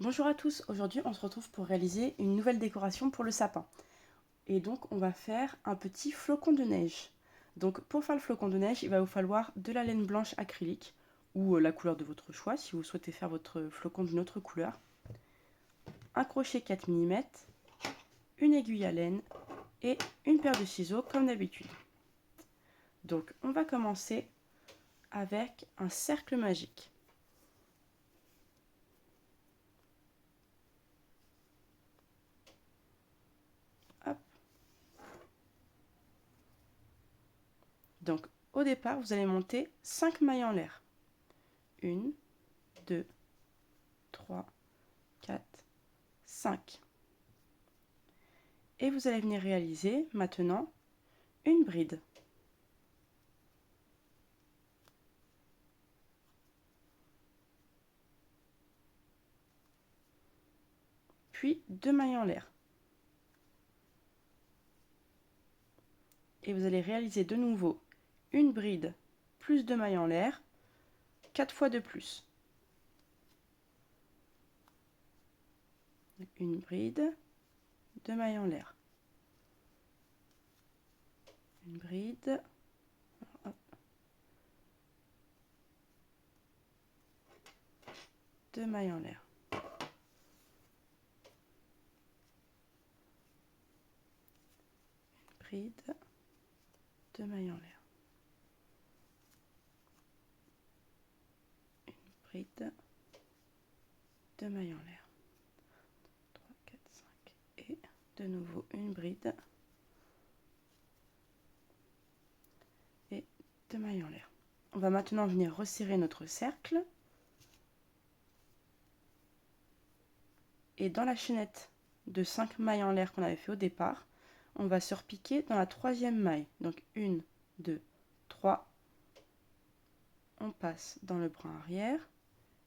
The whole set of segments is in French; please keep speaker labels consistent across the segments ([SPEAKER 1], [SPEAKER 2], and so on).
[SPEAKER 1] Bonjour à tous, aujourd'hui on se retrouve pour réaliser une nouvelle décoration pour le sapin. Et donc on va faire un petit flocon de neige. Donc pour faire le flocon de neige, il va vous falloir de la laine blanche acrylique ou la couleur de votre choix si vous souhaitez faire votre flocon d'une autre couleur, un crochet 4 mm, une aiguille à laine et une paire de ciseaux comme d'habitude. Donc on va commencer avec un cercle magique. Hop. Donc au départ, vous allez monter 5 mailles en l'air. 1, 2, 3, 4, 5. Et vous allez venir réaliser maintenant une bride. Puis 2 mailles en l'air. Et vous allez réaliser de nouveau une bride plus 2 mailles en l'air, 4 fois de plus. Une bride, 2 mailles en l'air. Une bride, hop, 2 mailles en l'air. Une bride, 2 mailles en l'air. Une bride, 2 mailles en l'air. 3, 4, 5. Et de nouveau une bride et 2 mailles en l'air. On va maintenant venir resserrer notre cercle. Et dans la chaînette de 5 mailles en l'air qu'on avait fait au départ, on va se repiquer dans la troisième maille. Donc 1, 2, 3. On passe dans le brin arrière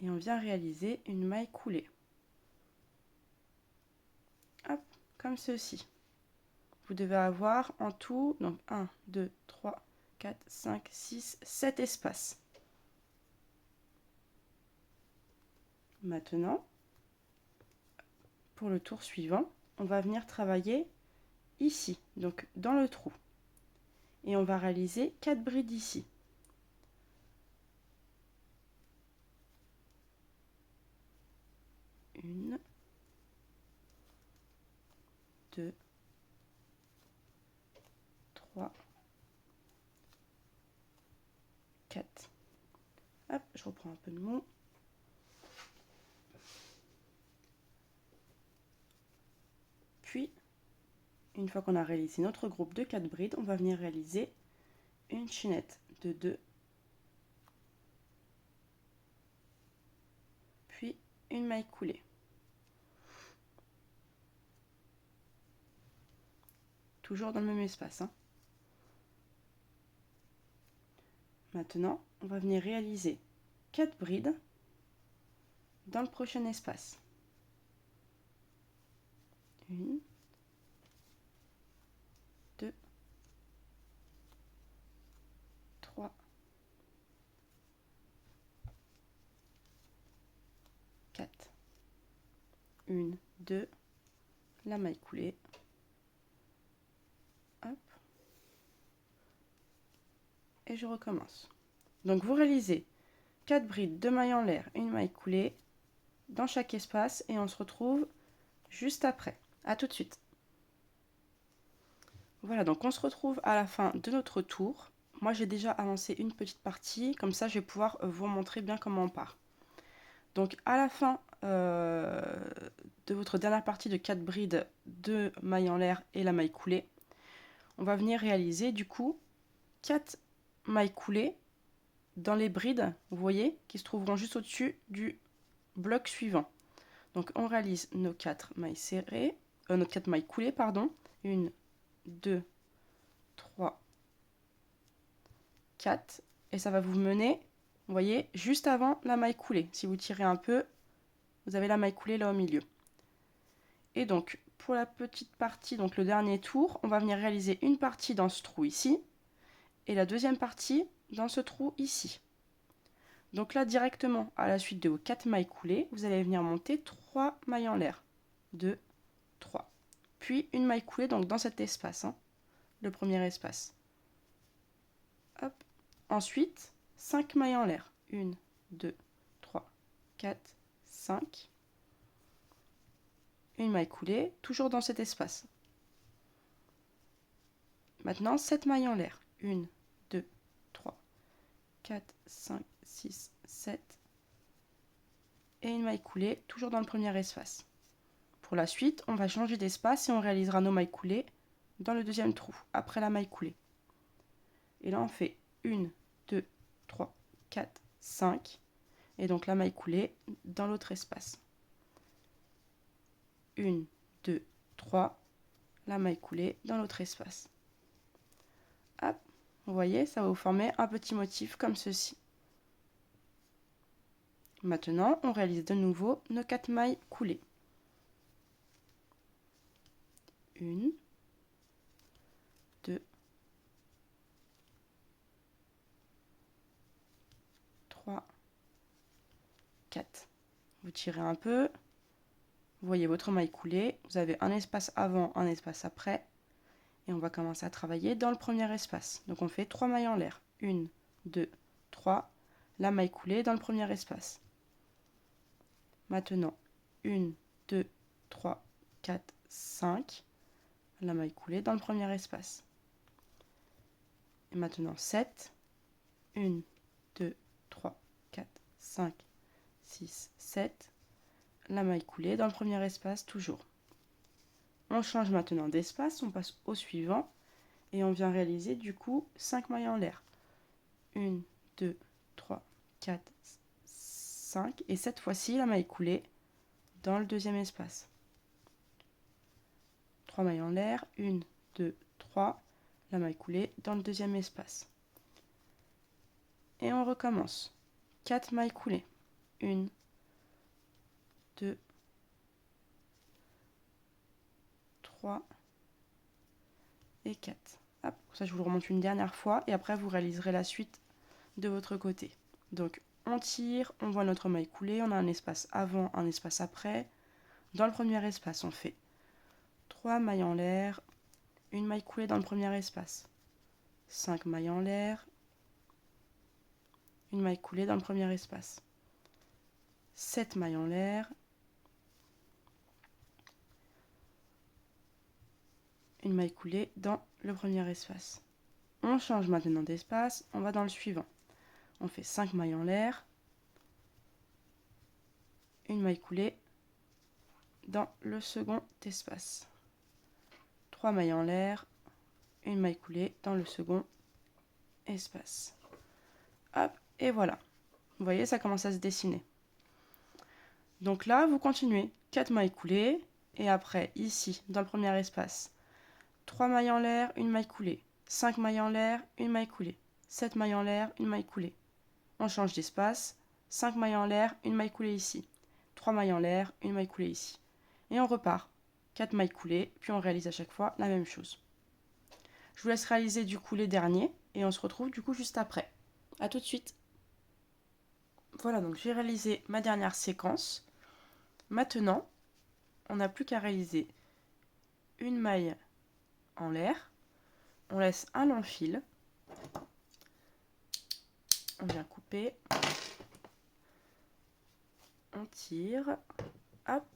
[SPEAKER 1] et on vient réaliser une maille coulée. Hop, comme ceci. Vous devez avoir en tout donc 1, 2, 3, 4, 5, 6, 7 espaces. Maintenant, pour le tour suivant, on va venir travailler ici, donc dans le trou. Et on va réaliser 4 brides ici. 1, 2, 3, 4. Hop, je reprends un peu de mou. Puis, une fois qu'on a réalisé notre groupe de 4 brides, on va venir réaliser une chaînette de 2, puis une maille coulée. Toujours dans le même espace. Maintenant, on va venir réaliser 4 brides dans le prochain espace. 1, 2, 3, 4. 1, 2, la maille coulée. Hop. Et je recommence. Donc vous réalisez 4 brides, 2 mailles en l'air, une maille coulée dans chaque espace et on se retrouve juste après. A tout de suite. Voilà, donc on se retrouve à la fin de notre tour. Moi j'ai déjà avancé une petite partie, comme ça je vais pouvoir vous montrer bien comment on part. Donc à la fin de votre dernière partie de 4 brides, 2 mailles en l'air et la maille coulée, on va venir réaliser du coup 4 mailles coulées dans les brides, vous voyez, qui se trouveront juste au-dessus du bloc suivant. Donc on réalise nos 4 mailles serrées, nos 4 mailles coulées, pardon. 1, 2, 3, 4. Et ça va vous mener, vous voyez, juste avant la maille coulée. Si vous tirez un peu, vous avez la maille coulée là au milieu. Et donc, pour la petite partie, donc le dernier tour, on va venir réaliser une partie dans ce trou ici, et la deuxième partie dans ce trou ici. Donc là, directement, à la suite de vos 4 mailles coulées, vous allez venir monter 3 mailles en l'air. 2, 3. Puis une maille coulée donc dans cet espace, hein, le premier espace. Hop. Ensuite, 5 mailles en l'air. 1, 2, 3, 4, 5. Une maille coulée, toujours dans cet espace. Maintenant, 7 mailles en l'air. 1, 2, 3, 4, 5, 6, 7. Et une maille coulée, toujours dans le premier espace. Pour la suite, on va changer d'espace et on réalisera nos mailles coulées dans le deuxième trou, après la maille coulée. Et là, on fait 1, 2, 3, 4, 5. Et donc la maille coulée dans l'autre espace. 1, 2, 3. La maille coulée dans l'autre espace. Hop, vous voyez, ça va vous former un petit motif comme ceci. Maintenant, on réalise de nouveau nos 4 mailles coulées. 1, 2, 3, 4. Vous tirez un peu. Vous voyez votre maille coulée. Vous avez un espace avant, un espace après. Et on va commencer à travailler dans le premier espace. Donc on fait 3 mailles en l'air. 1, 2, 3. La maille coulée dans le premier espace. Maintenant, 1, 2, 3, 4, 5. La maille coulée dans le premier espace. Et maintenant 7. 1, 2, 3, 4, 5, 6, 7. La maille coulée dans le premier espace toujours. On change maintenant d'espace, on passe au suivant et on vient réaliser du coup 5 mailles en l'air. 1, 2, 3, 4, 5 et cette fois-ci la maille coulée dans le deuxième espace. 3 mailles en l'air, 1, 2, 3, la maille coulée dans le deuxième espace. Et on recommence. 4 mailles coulées. 1, 2, 3 et 4. Hop, ça je vous le remonte une dernière fois et après vous réaliserez la suite de votre côté. Donc on tire, on voit notre maille coulée, on a un espace avant, un espace après. Dans le premier espace, on fait 3 mailles en l'air, une maille coulée dans le premier espace. 5 mailles en l'air, une maille coulée dans le premier espace. 7 mailles en l'air, une maille coulée dans le premier espace. On change maintenant d'espace, on va dans le suivant. On fait 5 mailles en l'air, une maille coulée dans le second espace. 3 mailles en l'air, une maille coulée dans le second espace. Hop, et voilà. Vous voyez, ça commence à se dessiner. Donc là, vous continuez. 4 mailles coulées, et après, ici, dans le premier espace, 3 mailles en l'air, une maille coulée. 5 mailles en l'air, une maille coulée. 7 mailles en l'air, une maille coulée. On change d'espace. 5 mailles en l'air, une maille coulée ici. 3 mailles en l'air, une maille coulée ici. Et on repart. 4 mailles coulées, puis on réalise à chaque fois la même chose. Je vous laisse réaliser du coup les derniers, et on se retrouve du coup juste après. A tout de suite. Voilà, donc j'ai réalisé ma dernière séquence. Maintenant, on n'a plus qu'à réaliser une maille en l'air. On laisse un long fil. On vient couper. On tire. Hop.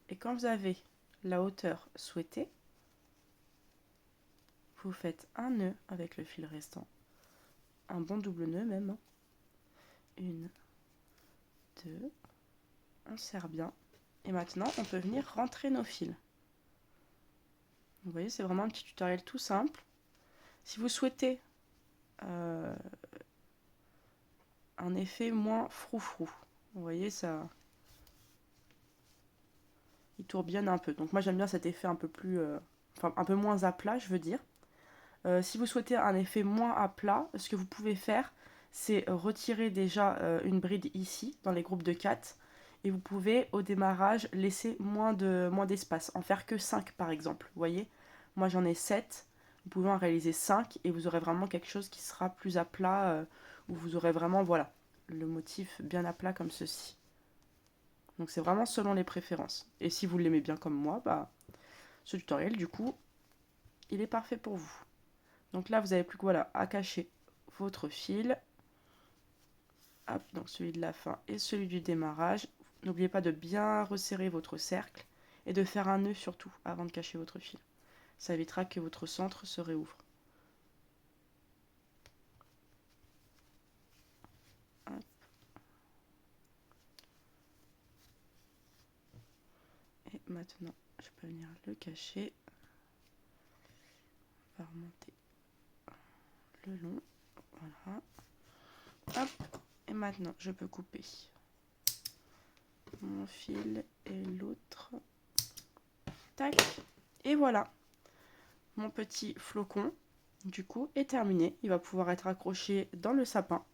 [SPEAKER 1] Et quand vous avez la hauteur souhaitée, vous faites un nœud avec le fil restant. Un bon double nœud même. 1, 2. On serre bien. Et maintenant, on peut venir rentrer nos fils. Vous voyez, c'est vraiment un petit tutoriel tout simple. Si vous souhaitez un effet moins froufrou, vous voyez, ça, il tourbillonne un peu. Donc moi, j'aime bien cet effet un peu plus, enfin un peu moins à plat, je veux dire. Si vous souhaitez un effet moins à plat, ce que vous pouvez faire, c'est retirer déjà une bride ici, dans les groupes de 4. Et vous pouvez, au démarrage, laisser moins d'espace. En faire que 5, par exemple. Vous voyez, moi, j'en ai 7. Vous pouvez en réaliser 5 et vous aurez vraiment quelque chose qui sera plus à plat, où vous aurez vraiment, voilà, le motif bien à plat comme ceci. Donc c'est vraiment selon les préférences. Et si vous l'aimez bien comme moi, bah, ce tutoriel du coup, il est parfait pour vous. Donc là, vous n'avez plus que voilà, à cacher votre fil. Hop, donc celui de la fin et celui du démarrage. N'oubliez pas de bien resserrer votre cercle et de faire un nœud surtout avant de cacher votre fil. Ça évitera que votre centre se réouvre. Hop. Et maintenant, je peux venir le cacher. On va remonter le long. Voilà. Hop. Et maintenant, je peux couper mon fil et l'autre. Tac. Et voilà. Mon petit flocon, du coup, est terminé. Il va pouvoir être accroché dans le sapin.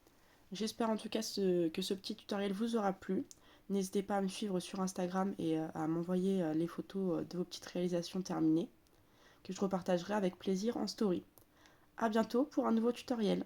[SPEAKER 1] J'espère en tout cas que ce petit tutoriel vous aura plu. N'hésitez pas à me suivre sur Instagram et à m'envoyer les photos de vos petites réalisations terminées, que je repartagerai avec plaisir en story. A bientôt pour un nouveau tutoriel.